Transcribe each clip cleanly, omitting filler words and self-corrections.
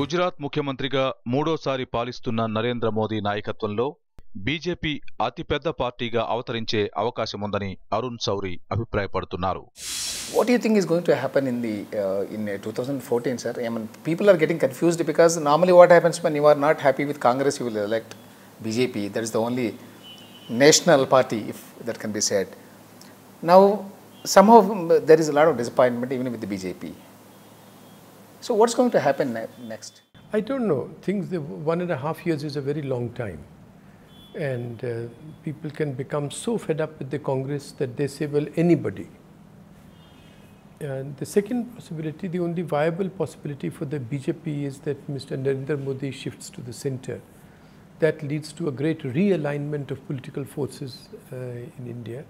గుజరాత్ ముఖ్యమంత్రిగా మూడోసారి పాలిస్తున్న నరేంద్ర మోదీ నాయకత్వంలో బీజేపీ అతిపెద్ద పార్టీగా అవతరించే అవకాశముందని అరుణ్ శౌరీ అభిప్రాయపడుతున్నారు. What do you think is going to happen in 2014, sir? I mean, people are getting confused because normally what happens when you are not happy with Congress, you will elect BJP. That is the only national party, if that can be said. Now, somehow there is a lot of disappointment even with the BJP. So what's going to happen next? I don't know. Things, 1.5 years is a very long time. And people can become so fed up with the Congress that they say, well, anybody. And the second possibility, the only viable possibility for the BJP is that Mr. Narendra Modi shifts to the center. That leads to a great realignment of political forces in India.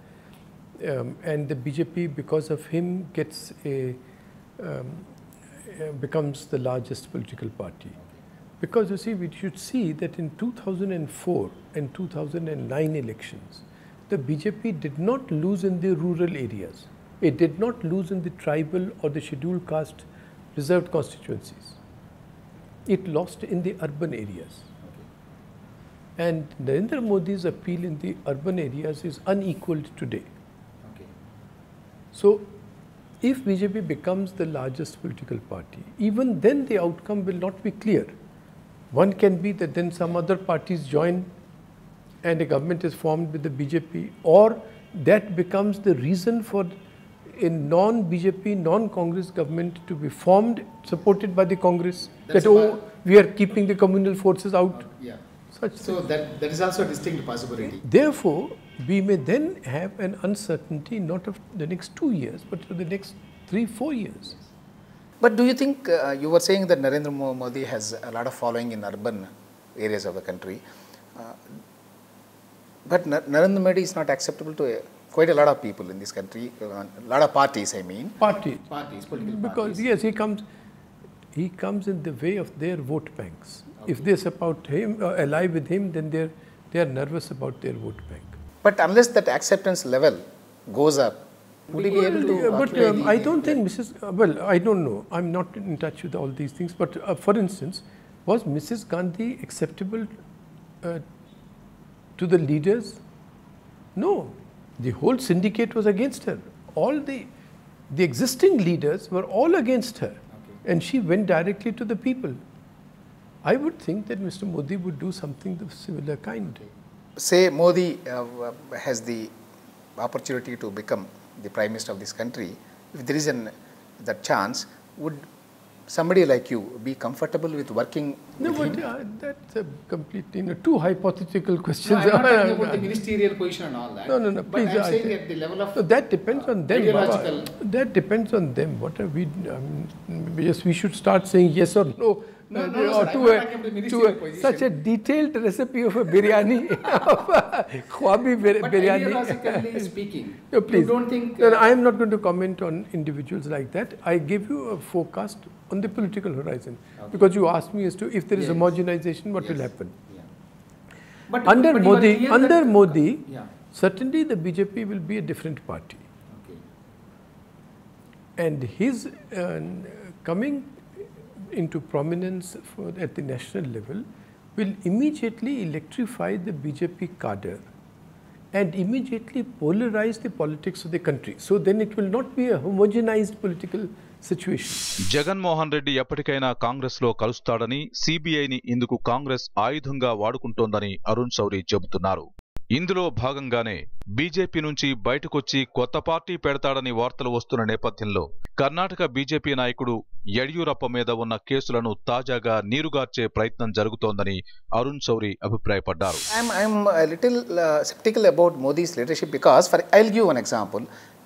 And the BJP, because of him, becomes the largest political party. Because you see, we should see that in 2004 and 2009 elections, the BJP did not lose in the rural areas. It did not lose in the tribal or the scheduled caste reserved constituencies. It lost in the urban areas. And Narendra Modi's appeal in the urban areas is unequaled today. So, if BJP becomes the largest political party, even then the outcome will not be clear. One can be that then some other parties join and a government is formed with the BJP, or that becomes the reason for a non-BJP, non-Congress government to be formed, supported by the Congress. That, we are keeping the communal forces out. Yeah. So that is also a distinct possibility. Therefore, we may then have an uncertainty not of the next 2 years, but for the next 3-4 years. But do you think, you were saying that Narendra Modi has a lot of following in urban areas of the country, but Narendra Modi is not acceptable to quite a lot of people in this country, a lot of parties, I mean. Parties, political because parties. Yes, he comes in the way of their vote banks. Okay. If they support him, ally with him, then they are nervous about their vote bank. But unless that acceptance level goes up, would he be able to? But I don't think Mrs. Well, I don't know. I'm not in touch with all these things. But for instance, was Mrs. Gandhi acceptable to the leaders? No. The whole syndicate was against her. All the existing leaders were all against her. Okay. And she went directly to the people. I would think that Mr. Modi would do something of similar kind. Say Modi has the opportunity to become the Prime Minister of this country. If there is that chance, would somebody like you be comfortable with working with him? That's a completely too hypothetical question. No, I'm not talking about the ministerial position and all that. No, but please. I'm saying at the level of that depends on them. Ideological. That depends on them. What are we? Yes, we should start saying yes or no. No, Such a detailed recipe of a biryani, of khwabi biryani. Ideologically speaking, no, please. You don't think... No, I am not going to comment on individuals like that. I give you a forecast on the political horizon. Okay. Because you asked me as to if there is homogenization, what will happen. Yeah. Under Modi, certainly the BJP will be a different party. Okay. And his coming into prominence at the national level will immediately electrify the BJP cadre and immediately polarize the politics of the country. So then it will not be a homogenized political situation. Jaganmohan Reddy ఎప్పటికైనా కాంగ్రెస్ లో కలుస్తాడని, సిబిఐని ఇందుకు కాంగ్రెస్ ఆయుధంగా వాడుకుంటోందని అరుణ్ శౌరీ చెబుతున్నారు. ఇందులో భాగంగానే BJP నుంచి బయటకొచ్చి కొత్త పార్టీ పెడతాడని వార్తలు వస్తున్న నేపథ్యంలో కర్ణాటక బీజేపీ నాయకుడు యడియూరప్ప మీద ఉన్న కేసులను తాజాగా నీరుగార్చే ప్రయత్నం జరుగుతోందని అరుణ్ శౌరీ అభిప్రాయపడ్డారు. I'm a little skeptical about Modi's leadership because, I'll give one example.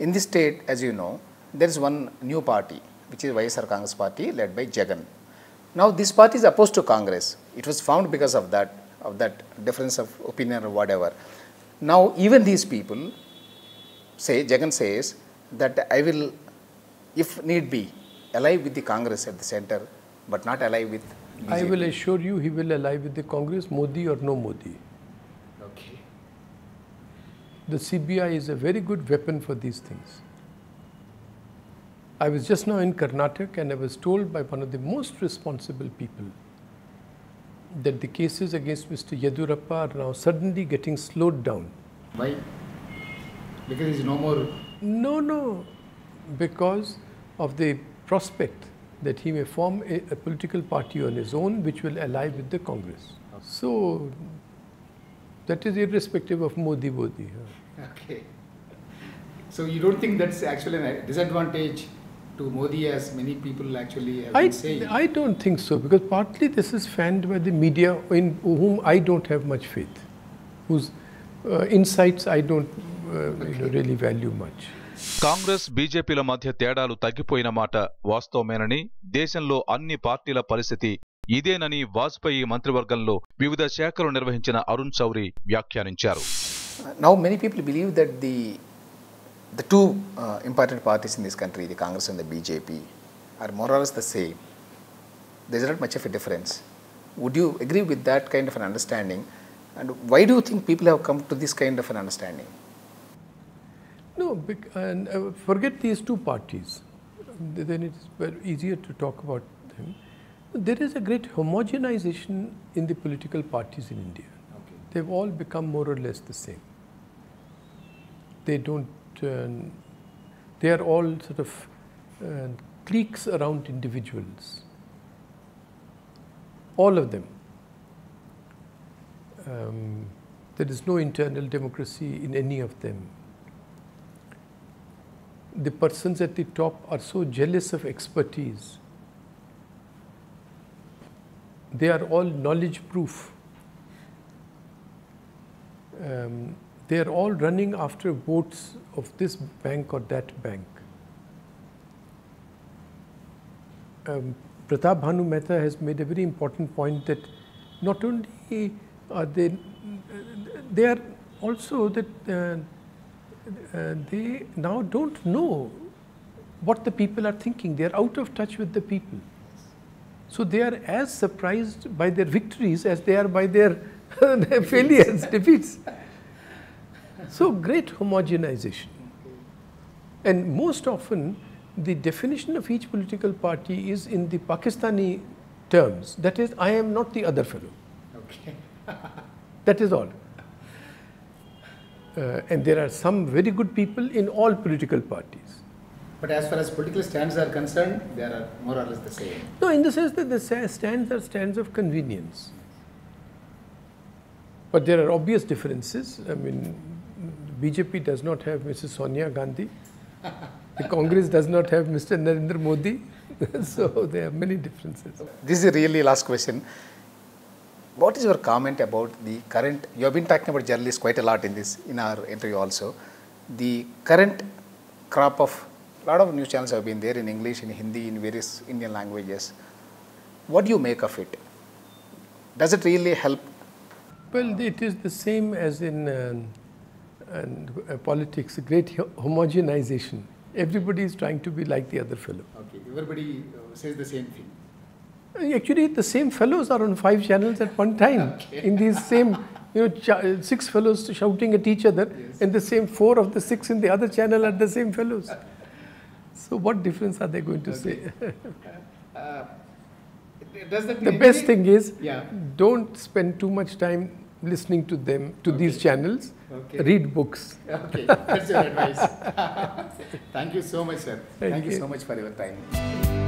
In this state, as you know, there is one new party, which is YSR Congress party led by Jagan. Now, this party is opposed to Congress. It was found because of that difference of opinion or whatever. Now, even these people say, Jagan says that I will, if need be, ally with the Congress at the center, but not ally with BJP. I will assure you he will ally with the Congress, Modi or no Modi. Okay. The CBI is a very good weapon for these things. I was just now in Karnataka and I was told by one of the most responsible people that the cases against Mr. Yedurappa are now suddenly getting slowed down. Why? Because there is no more. No, because of the prospect that he may form a political party on his own which will ally with the Congress. Okay. So that is irrespective of Modi. Okay. So you don't think that's actually a disadvantage to Modi, as many people actually have been saying? I don't think so, because partly this is fanned by the media in whom I don't have much faith, whose insights I don't really value much. Congress బీజేపీల మధ్య తేడాలు తగ్గిపోయిన మాట వాస్తవమేనని, దేశంలో అన్ని పార్టీల పరిస్థితి ఇదేనని వాజ్పేయి మంత్రివర్గంలో వివిధ శాఖలు నిర్వహించిన అరుణ్ శౌరి వ్యాఖ్యానించారు. Now many people believe that the two important parties in this country, the Congress and the BJP, are more or less the same. There is not much of a difference. Would you agree with that kind of an understanding? And why do you think people have come to this kind of an understanding? No, forget these two parties. Then it's very easier to talk about them. There is a great homogenization in the political parties in India. Okay. They've all become more or less the same. They don't. They are all sort of cliques around individuals. All of them. There is no internal democracy in any of them. The persons at the top are so jealous of expertise. They are all knowledge proof. They are all running after votes of this bank or that bank. Pratap Bhanu Mehta has made a very important point that not only are they are also that they now don't know what the people are thinking. They are out of touch with the people. So they are as surprised by their victories as they are by their failures, defeats. So great homogenization. And most often the definition of each political party is in the Pakistani terms. That is, I am not the other fellow. Okay. That is all. And there are some very good people in all political parties. But as far as political stands are concerned, they are more or less the same. No, in the sense that the stands are stands of convenience. But there are obvious differences. I mean, BJP does not have Mrs. Sonia Gandhi. The Congress does not have Mr. Narendra Modi. So there are many differences. This is a really last question. What is your comment about the current, you have been talking about journalists quite a lot in our interview also, the current crop of, a lot of news channels have been there in English, in Hindi, in various Indian languages. What do you make of it? Does it really help? Well, it is the same as in politics, a great homogenization. Everybody is trying to be like the other fellow. Okay, everybody says the same thing. Actually, the same fellows are on 5 channels at one time. Okay. In these same, 6 fellows shouting at each other, Yes. and the same 4 of the 6 in the other channel are the same fellows. So what difference are they going to say? Does that The best thing is, Yeah. don't spend too much time listening to them, to these channels. Okay. Read books. Okay, that's your advice. Thank you so much, sir. Thank Thank you you. so much for your time.